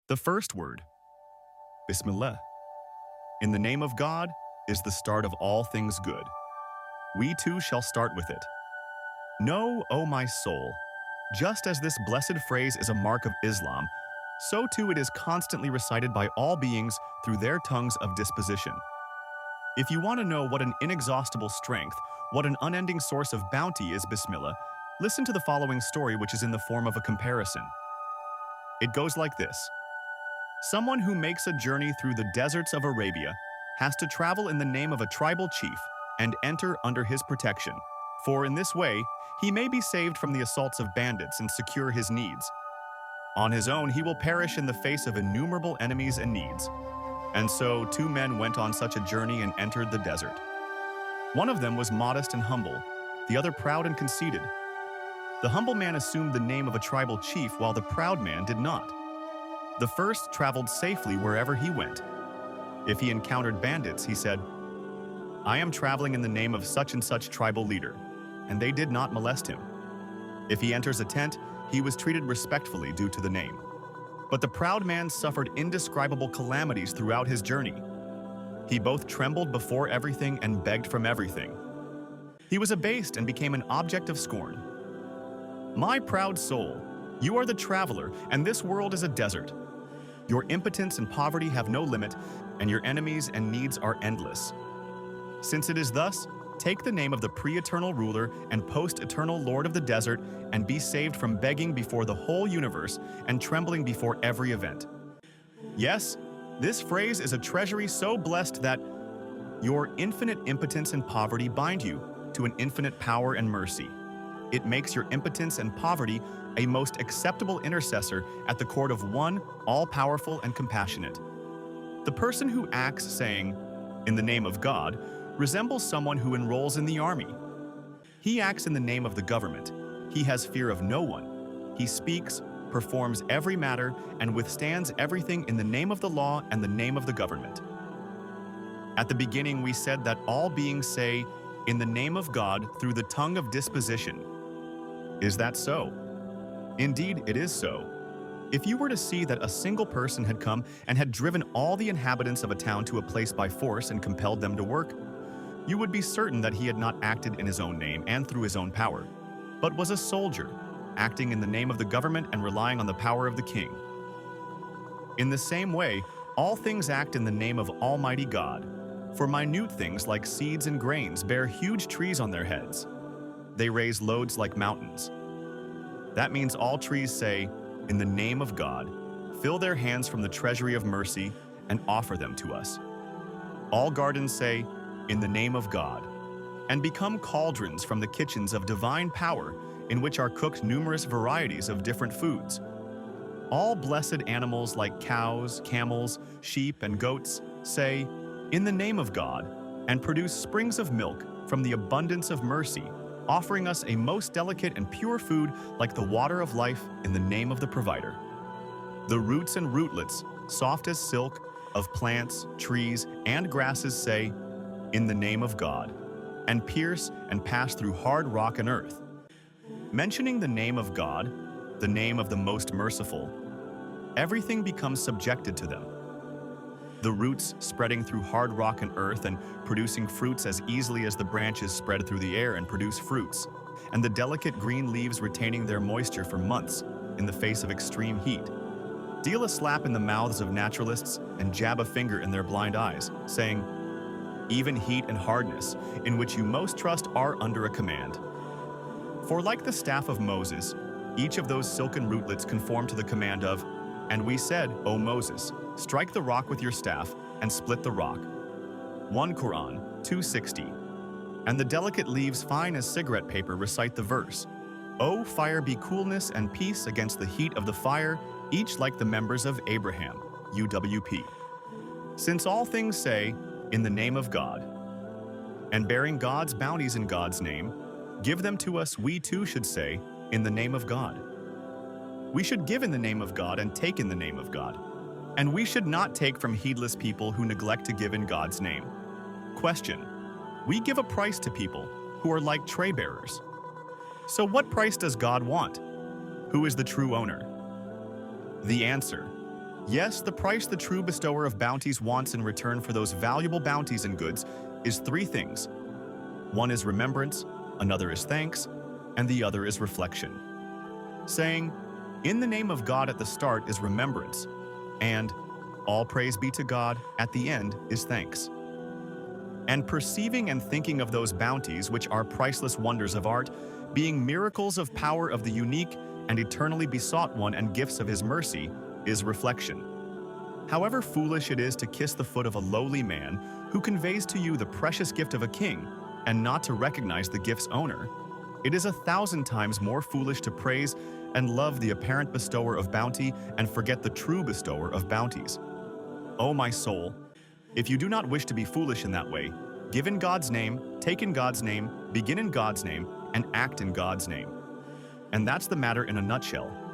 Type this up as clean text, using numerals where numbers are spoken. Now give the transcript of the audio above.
The first word, Bismillah, in the name of God, is the start of all things good. We too shall start with it. Know, O my soul, just as this blessed phrase is a mark of Islam, so too it is constantly recited by all beings through their tongues of disposition. If you want to know what an inexhaustible strength, what an unending source of bounty is Bismillah, listen to the following story, which is in the form of a comparison. It goes like this. Someone who makes a journey through the deserts of Arabia has to travel in the name of a tribal chief and enter under his protection, for in this way he may be saved from the assaults of bandits and secure his needs. On his own he will perish in the face of innumerable enemies and needs. And so 2 men went on such a journey and entered the desert. One of them was modest and humble, the other proud and conceited. The humble man assumed the name of a tribal chief while the proud man did not. The first traveled safely wherever he went. If he encountered bandits, he said, "I am traveling in the name of such and such tribal leader," and they did not molest him. If he enters a tent, he was treated respectfully due to the name. But the proud man suffered indescribable calamities throughout his journey. He both trembled before everything and begged from everything. He was abased and became an object of scorn. My proud soul, you are the traveler, and this world is a desert. Your impotence and poverty have no limit, and your enemies and needs are endless. Since it is thus, take the name of the pre-eternal ruler and post-eternal lord of the desert, and be saved from begging before the whole universe and trembling before every event. Yes, this phrase is a treasury so blessed that your infinite impotence and poverty bind you to an infinite power and mercy. It makes your impotence and poverty a most acceptable intercessor at the court of one all-powerful and compassionate. The person who acts saying, "In the name of God," resembles someone who enrolls in the army. He acts in the name of the government. He has fear of no one. He speaks, performs every matter, and withstands everything in the name of the law and the name of the government. At the beginning we said that all beings say, "In the name of God," through the tongue of disposition. Is that so? Indeed, it is so. If you were to see that a single person had come and had driven all the inhabitants of a town to a place by force and compelled them to work, you would be certain that he had not acted in his own name and through his own power, but was a soldier, acting in the name of the government and relying on the power of the king. In the same way, all things act in the name of Almighty God, for minute things like seeds and grains bear huge trees on their heads. They raise loads like mountains. That means all trees say, "In the name of God," fill their hands from the treasury of mercy and offer them to us. All gardens say, "In the name of God," and become cauldrons from the kitchens of divine power in which are cooked numerous varieties of different foods. All blessed animals like cows, camels, sheep, and goats say, "In the name of God," and produce springs of milk from the abundance of mercy, offering us a most delicate and pure food like the water of life in the name of the provider. The roots and rootlets, soft as silk, of plants, trees, and grasses say, "In the name of God," and pierce and pass through hard rock and earth. Mentioning the name of God, the name of the most merciful, everything becomes subjected to them. The roots spreading through hard rock and earth and producing fruits as easily as the branches spread through the air and produce fruits, and the delicate green leaves retaining their moisture for months in the face of extreme heat. Deal a slap in the mouths of naturalists and jab a finger in their blind eyes, saying, "Even heat and hardness, in which you most trust, are under a command." For like the staff of Moses, each of those silken rootlets conform to the command of, "And we said, O Moses, strike the rock with your staff and split the rock." 1 Quran 2:60. And the delicate leaves fine as cigarette paper recite the verse, "O fire, be coolness and peace against the heat of the fire, each like the members of Abraham." UWP. Since all things say, "In the name of God," and bearing God's bounties in God's name, give them to us, we too should say, "In the name of God." We should give in the name of God and take in the name of God. And we should not take from heedless people who neglect to give in God's name. Question: we give a price to people who are like tray bearers. So what price does God want? Who is the true owner? The answer: Yes, the price the true bestower of bounties wants in return for those valuable bounties and goods is three things. One is remembrance, another is thanks, and the other is reflection. Saying, "In the name of God" at the start is remembrance, and "All praise be to God" at the end is thanks. And perceiving and thinking of those bounties, which are priceless wonders of art, being miracles of power of the unique and eternally besought one and gifts of his mercy, is reflection. However foolish it is to kiss the foot of a lowly man who conveys to you the precious gift of a king, and not to recognize the gift's owner, it is 1,000 times more foolish to praise and love the apparent bestower of bounty and forget the true bestower of bounties. O my soul, if you do not wish to be foolish in that way, give in God's name, take in God's name, begin in God's name, and act in God's name. And that's the matter in a nutshell.